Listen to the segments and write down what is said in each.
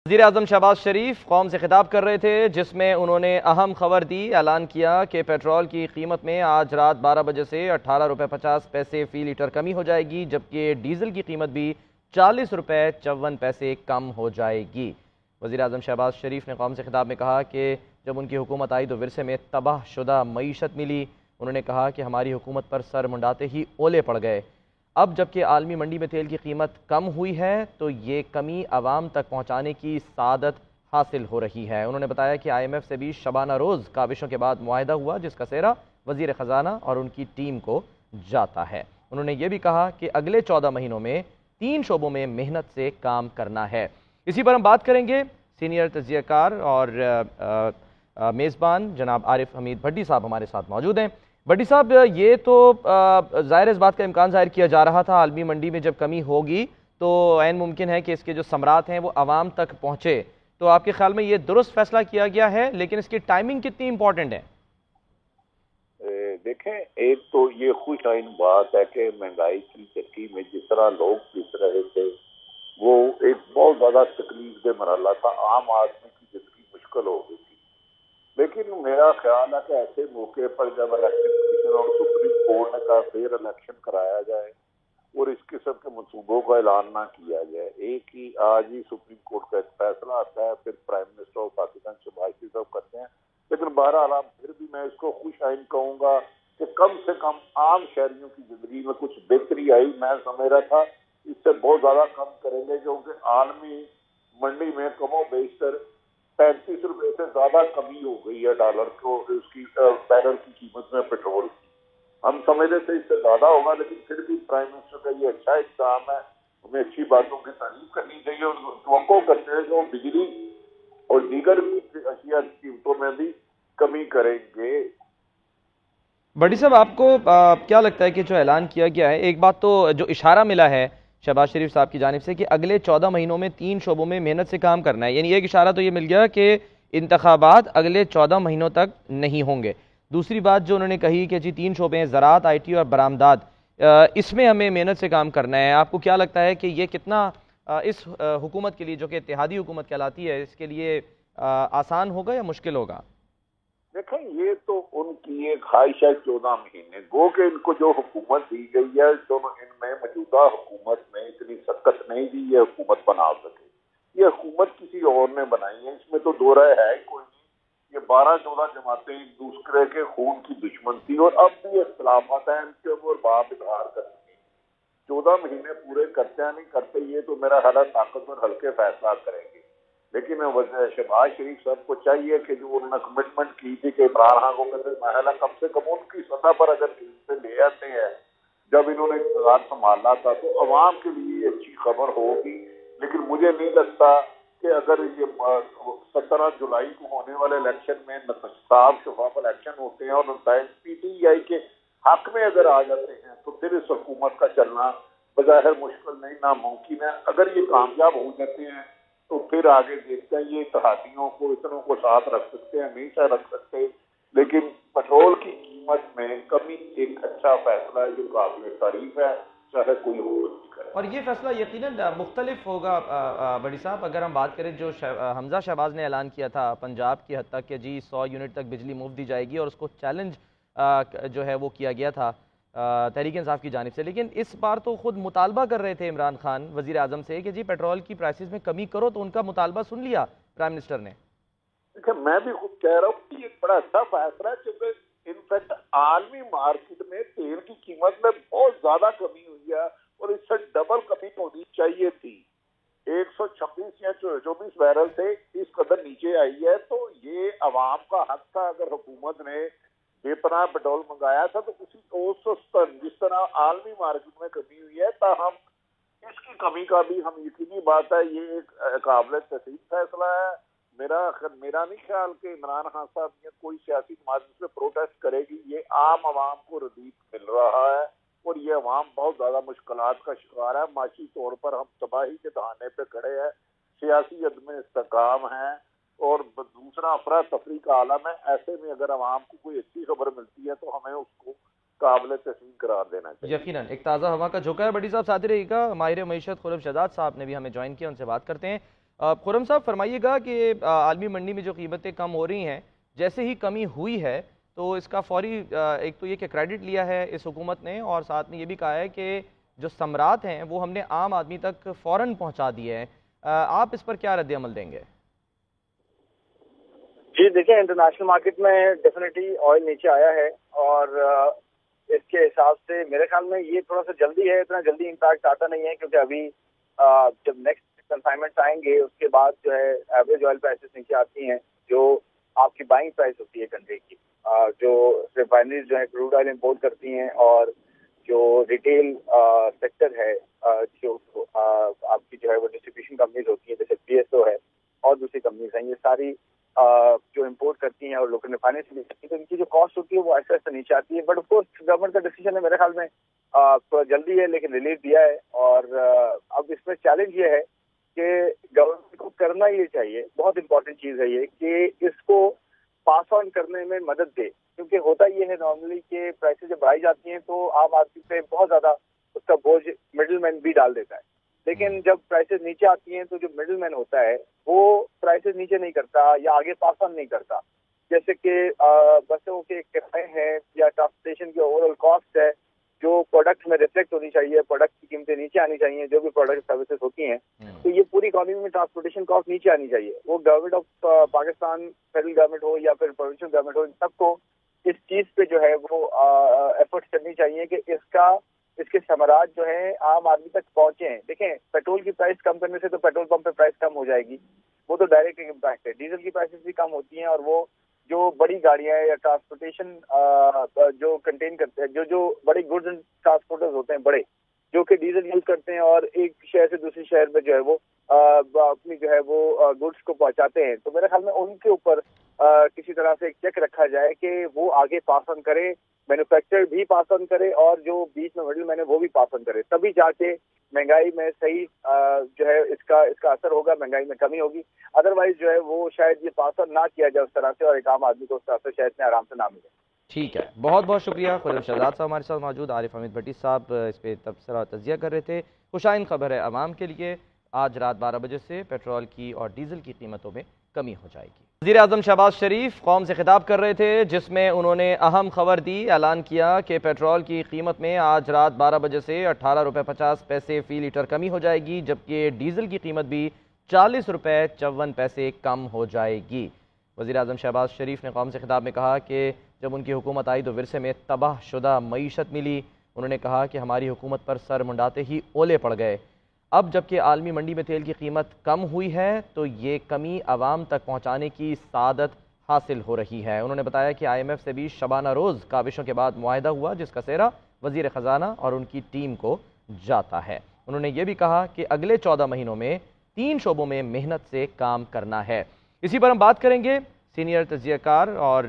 वज़ीर-ए-आज़म शहबाज शरीफ कौम से खिताब कर रहे थे, जिसमें उन्होंने अहम खबर दी। ऐलान किया कि पेट्रोल की कीमत में आज रात 12 बजे से 18 रुपये 50 पैसे फ़ी लीटर कमी हो जाएगी, जबकि डीज़ल की कीमत भी 40 रुपये 54 पैसे कम हो जाएगी। वज़ीर-ए-आज़म शहबाज शरीफ ने कौम से खिताब में कहा कि जब उनकी हुकूमत आई तो विरसे में तबाहशुदा मईशत मिली। उन्होंने कहा कि हमारी हुकूमत पर सर मुंडाते ही ओले पड़ गए। अब जबकि आलमी मंडी में तेल की कीमत कम हुई है तो ये कमी आवाम तक पहुँचाने की सादत हासिल हो रही है। उन्होंने बताया कि IMF से भी शबाना रोज़ काविशों के बाद मुआहदा हुआ, जिसका सेहरा वज़ीर ख़जाना और उनकी टीम को जाता है। उन्होंने ये भी कहा कि अगले 14 महीनों में 3 शोबों में मेहनत से काम करना है। इसी पर हम बात करेंगे। सीनियर तज्ज़ियाकार और मेज़बान जनाब आरिफ हमीद भट्टी साहब हमारे साथ मौजूद हैं। भट्टी साहब, ये तो ज़ाहिर इस बात का इम्कान ज़ाहिर किया जा रहा था, आलमी मंडी में जब कमी होगी तो ऐन मुमकिन है कि इसके जो समरात हैं वो आवाम तक पहुँचे। तो आपके ख्याल में ये दुरुस्त फैसला किया गया है, लेकिन इसकी टाइमिंग कितनी इम्पोर्टेंट है? देखें, एक तो ये खुश आइन बात है कि महंगाई की चक्की में जिस तरह लोग पिस रहे थे वो एक बहुत ज़्यादा तकलीफ दे मरहला था, आम आदमी की जिंदगी मुश्किल हो गई थी। लेकिन मेरा ख्याल है कि ऐसे मौके पर जब इलेक्शन कमीशन और सुप्रीम कोर्ट का फिर इलेक्शन कराया जाए और इस किस्म के मनसूबों का ऐलान ना किया जाए, एक ही आज ही सुप्रीम कोर्ट का एक फैसला आता है, फिर prime minister of Pakistan Shehbaz Sharif साहब करते हैं। लेकिन बहरहाल फिर भी मैं इसको खुश आइन कहूँगा कि कम से कम आम शहरियों की जिंदगी में कुछ बेहतरी आई। मैं समझ रहा था इससे बहुत ज्यादा कम करेंगे, क्योंकि आलमी मंडी में कमो बेशतर 35 रुपए से ज्यादा कमी हो गई है डॉलर को उसकी बैरल की कीमत में पेट्रोल की। हम समझते थे इससे ज्यादा होगा, लेकिन फिर भी प्राइम मिनिस्टर का ये अच्छा इक़दाम है, हमें अच्छी बातों की तारीफ करनी चाहिए और तवक्को करते हैं कि वो बिजली और दीगर अशिया की कीमतों में भी कमी करेंगे। भट्टी साहब, आपको क्या लगता है कि जो ऐलान किया गया है, एक बात तो जो इशारा मिला है शहबाज शरीफ साहब की जानिब से कि अगले 14 महीनों में 3 शोबों में मेहनत से काम करना है, यानी एक इशारा तो ये मिल गया कि इंतखाबात अगले 14 महीनों तक नहीं होंगे। दूसरी बात जो उन्होंने कही कि जी 3 शोबे हैं, ज़राअत, IT और बरामदात, इसमें हमें मेहनत से काम करना है। आपको क्या लगता है कि ये कितना इस हुकूमत के लिए, जो कि इत्तेहादी हुकूमत कहलाती है, इसके लिए आसान होगा या मुश्किल होगा? देखें, ये तो उनकी एक ख्वाहिश है 14 महीने गो के इनको जो हुकूमत दी गई है, तो इनमें मौजूदा हुकूमत में इतनी सख्त नहीं दी ये हुकूमत बना सके। ये हुकूमत किसी और ने बनाई है, इसमें तो दो राय है कोई नहीं। ये 12-14 जमातें एक दूसरे के खून की दुश्मन थी और अब भी इख्तिलाफात हैं इनके ऊपर बाप इजहार करती है। 14 महीने पूरे करते हैं नहीं करते, ये तो मेरा ख्याल ताकतवर हल्के फैसला करेंगे। लेकिन शहबाज शरीफ साहब को चाहिए कि जो उन्होंने कमिटमेंट की थी कि इमरान खान को कहते महला कम से कम उनकी सतह पर अगर से ले आते हैं, जब इन्होंने इक़्तिदार संभाला था, तो अवाम के लिए अच्छी खबर होगी। लेकिन मुझे नहीं लगता कि अगर ये 17 जुलाई को होने वाले इलेक्शन में साफ शफाफ इलेक्शन होते हैं और नताइज PTI के हक में अगर आ जाते हैं तो फिर इस हुकूमत का चलना बज़ाहिर मुश्किल नहीं, नामुमकिन है। अगर ये कामयाब हो जाते हैं तो फिर आगे देखते हैं, ये इत्तेहादियों को इतनों को साथ रख सकते हैं, नहीं रख सकते। लेकिन पेट्रोल की कीमत में कमी एक अच्छा फैसला है जो काबिल तारीफ है, चाहे कोई हुकूमत भी करे। और ये फैसला यकीनन मुख्तलिफ होगा। भट्टी साहब, अगर हम बात करें जो हमजा शहबाज ने ऐलान किया था पंजाब की हद तक कि जी 100 यूनिट तक बिजली मुफ्त दी जाएगी, और उसको चैलेंज जो है वो किया गया था तहरीक इंसाफ की जानिब से। लेकिन इस बार तो खुद मुतालबा कर रहे थे इमरान खान वज़ीर आज़म से कि जी पेट्रोल की प्राइसेस में कमी करो, तो उनका मुतालबा सुन लिया प्राइम मिनिस्टर ने। देखिए, मैं भी खुद कह रहा हूँ कि ये बड़ा अच्छा फैसला है, क्योंकि इनफैक्ट आलमी मार्केट में तेल की कीमत में बहुत ज्यादा कमी हुई है और इससे डबल कमी होनी चाहिए थी। 126 या 24 बैरल से इस कदर नीचे आई है, तो ये अवाम का हक था। अगर हुकूमत ने बेपनाह पेट्रोल मंगाया था तो उसी जिस तरह आलमी मार्केट में कमी हुई है, ताहम इसकी कमी का भी हम यकीनी बात है ये एक काबिल तस्लीम फैसला है। मेरा नहीं ख्याल कि इमरान खान साहब या कोई सियासी जमात पे प्रोटेस्ट करेगी। ये आम आवाम को रिलीफ मिल रहा है और ये अवाम बहुत ज्यादा मुश्किलात का शिकार है। माशी तौर पर हम तबाही के दहाने पे खड़े हैं, सियासी अदम इस्तेकाम है और दूसरा अफरा तफरी का आलम है। ऐसे में अगर अवाम को कोई अच्छी खबर मिलती है तो हमें उसको काबिल तस्लीम करार देना चाहिए। यकीनन एक ताज़ा हवा का झोंका है। भट्टी साहब साथ ही रहिएगा। माहिर मईशत खुरम शहजाद साहब ने भी हमें ज्वाइन किया, उनसे बात करते हैं। खुर्रम साहब फरमाइएगा कि आलमी मंडी में जो कीमतें कम हो रही हैं, जैसे ही कमी हुई है तो इसका फौरी एक तो ये कि क्रेडिट लिया है इस हुकूमत ने, और साथ में ये भी कहा है कि जो समरात हैं वो हमने आम आदमी तक फ़ौरन पहुंचा दिए हैं। आप इस पर क्या रद्द अमल देंगे? जी देखिए, इंटरनेशनल मार्केट में डेफिनेटली ऑयल नीचे आया है और इसके हिसाब से मेरे ख्याल में ये थोड़ा सा जल्दी है, इतना जल्दी इम्पैक्ट आता नहीं है क्योंकि अभी जब नेक्स्ट कंसाइनमेंट्स आएंगे उसके बाद जो है एवरेज ऑयल प्राइसेस नीचे आती हैं, जो आपकी बाइंग प्राइस होती है कंट्री की, जो रिफाइनरीज जो है क्रूड ऑयल इम्पोर्ट करती हैं और जो रिटेल सेक्टर है, जो आपकी जो है वो डिस्ट्रीब्यूशन कंपनीज होती है जैसे PSO है और दूसरी कंपनीज हैं, ये सारी जो इम्पोर्ट करती हैं और लोकल रिफाइनरी से लेती है, तो इनकी जो कॉस्ट होती है वो ऐसे ऐसे नीचे आती है। बट ऑफ कोर्स गवर्नमेंट का डिसीजन है, मेरे ख्याल में थोड़ा जल्दी है लेकिन रिलीफ दिया है। और अब इसमें चैलेंज ये है कि गवर्नमेंट को करना ये चाहिए, बहुत इंपॉर्टेंट चीज़ है ये, कि इसको पास ऑन करने में मदद दे, क्योंकि होता ये है नॉर्मली कि प्राइसेस जब बढ़ाई जाती हैं तो आम आदमी पे बहुत ज़्यादा उसका बोझ मिडिल मैन भी डाल देता है, लेकिन जब प्राइसेस नीचे आती हैं तो जो मिडिल मैन होता है वो प्राइसेस नीचे नहीं करता या आगे पास ऑन नहीं करता। जैसे कि बसों के किराए हैं या ट्रांसपोर्टेशन की ओवरऑल कॉस्ट है, जो प्रोडक्ट में रिफ्लेक्ट होनी चाहिए, प्रोडक्ट की कीमतें नीचे आनी चाहिए, जो भी प्रोडक्ट सर्विसेज होती हैं, तो ये पूरी इकोनॉमी में ट्रांसपोर्टेशन कॉस्ट नीचे आनी चाहिए। वो government of Pakistan, federal government हो या फिर प्रोविंशियल गवर्नमेंट हो, सबको इस चीज़ पे जो है वो एफर्ट्स करनी चाहिए कि इसके समराज जो है आम आदमी तक पहुंचे हैं। देखें, पेट्रोल की प्राइस कम करने से तो पेट्रोल पंप पे प्राइस कम हो जाएगी, वो तो डायरेक्ट इम्पैक्ट है। डीजल की प्राइसेस भी कम होती हैं और वो जो बड़ी गाड़ियां हैं या ट्रांसपोर्टेशन जो कंटेन करते हैं, जो बड़े गुड्स एंड ट्रांसपोर्टर्स होते हैं बड़े, जो कि डीजल यूज करते हैं और एक शहर से दूसरे शहर में जो है वो अपनी जो है वो गुड्स को पहुंचाते हैं, तो मेरे ख्याल में उनके ऊपर किसी तरह से एक चेक रखा जाए कि वो आगे पास ऑन करे, मैन्युफैक्चरर भी पास ऑन करे और जो बीच में मिडिल मैन है वो भी पास ऑन करे, तभी जाके महंगाई में सही जो है इसका असर होगा, महंगाई में कमी होगी। अदरवाइज जो है वो शायद ये पास ऑन ना किया जाए उस तरह से और एक आम आदमी को उसका असर शायद में आराम से ना मिले। ठीक है, बहुत बहुत शुक्रिया। खुर्रम शहजाद साहब हमारे साथ मौजूद, आरिफ हमीद भट्टी साहब इस पर तबसरा और तजिया कर रहे थे। खुशाइन खबर है अवाम के लिए, आज रात 12 बजे से पेट्रोल की और डीजल की कीमतों में कमी हो जाएगी। वज़ीर आज़म शहबाज शरीफ कौम से खिताब कर रहे थे, जिसमें उन्होंने अहम खबर दी, ऐलान किया कि पेट्रोल की कीमत में आज रात 12 बजे से 18 रुपये 50 पैसे फ़ी लीटर कमी हो जाएगी, जबकि डीजल की कीमत भी 40 रुपये 54 पैसे कम हो जाएगी। वज़ीर आज़म शहबाज शरीफ ने कौम से खिताब में कहा कि जब उनकी हुकूमत आई तो विरसे में तबाह शुदा मईशत मिली। उन्होंने कहा कि हमारी हुकूमत पर सर मुंडाते ही ओले पड़ गए। अब जबकि आलमी मंडी में तेल की कीमत कम हुई है तो ये कमी आवाम तक पहुँचाने की सादत हासिल हो रही है। उन्होंने बताया कि IMF से भी शबाना रोज़ काविशों के बाद मुआहदा हुआ, जिसका सेहरा वज़ीर ख़जाना और उनकी टीम को जाता है। उन्होंने ये भी कहा कि अगले 14 महीनों में 3 शोबों में मेहनत से काम करना है। इसी पर हम बात करेंगे। सीनियर तजियाकार और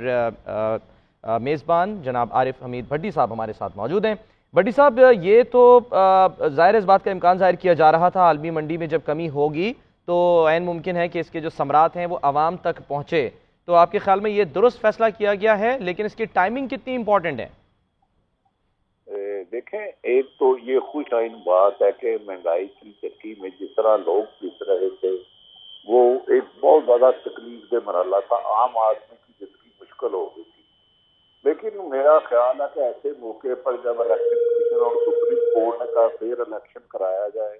मेज़बान जनाब आरिफ हमीद भट्टी साहब हमारे साथ मौजूद हैं। भट्टी साहब, ये तो ज़ाहिर इस बात का इम्कान ज़ाहिर किया जा रहा था आलमी मंडी में जब कमी होगी तो ऐन मुमकिन है कि इसके जो समरात हैं वो आवाम तक पहुँचे, तो आपके ख्याल में ये दुरुस्त फैसला किया गया है, लेकिन इसकी टाइमिंग कितनी इंपॉर्टेंट है? देखें, एक तो ये खुशाइन बात है कि महंगाई की चक्की में जिस तरह लोग पिस रहे थे वो एक बहुत ज्यादा तकलीफ दे मरहला था, आम आदमी की जिंदगी मुश्किल हो गई थी। लेकिन मेरा ख्याल है कि ऐसे मौके पर जब इलेक्शन कमीशन और सुप्रीम कोर्ट ने कहा फिर इलेक्शन कराया जाए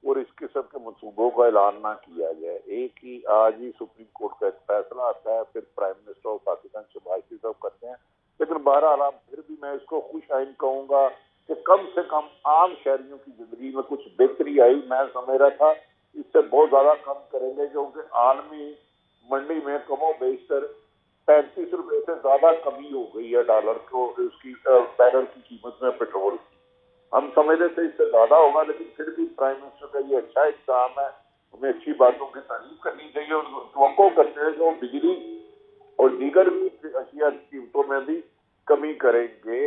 और इस किस्म के मनसूबों का ऐलान ना किया जाए, एक ही आज ही सुप्रीम कोर्ट का एक फैसला आता है, फिर prime minister of Pakistan Shehbaz Sharif साहब करते हैं। लेकिन बहरहाल फिर भी मैं इसको खुशाइन कहूँगा कि कम से कम आम शहरियों की जिंदगी में कुछ बेहतरी आई। मैं समझ रहा था इससे बहुत ज्यादा कम करेंगे, क्योंकि आलमी मंडी में कमो बेशतर 35 रुपए से ज्यादा कमी हो गई है डॉलर को उसकी बैरल की कीमत में पेट्रोल की। हम समझते थे इससे ज्यादा होगा, लेकिन फिर भी प्राइम मिनिस्टर का ये अच्छा इक़दाम है, हमें अच्छी बातों की तारीफ करनी चाहिए और तवक्को करते हैं कि वो बिजली और दीगर अशिया की कीमतों में भी कमी करेंगे।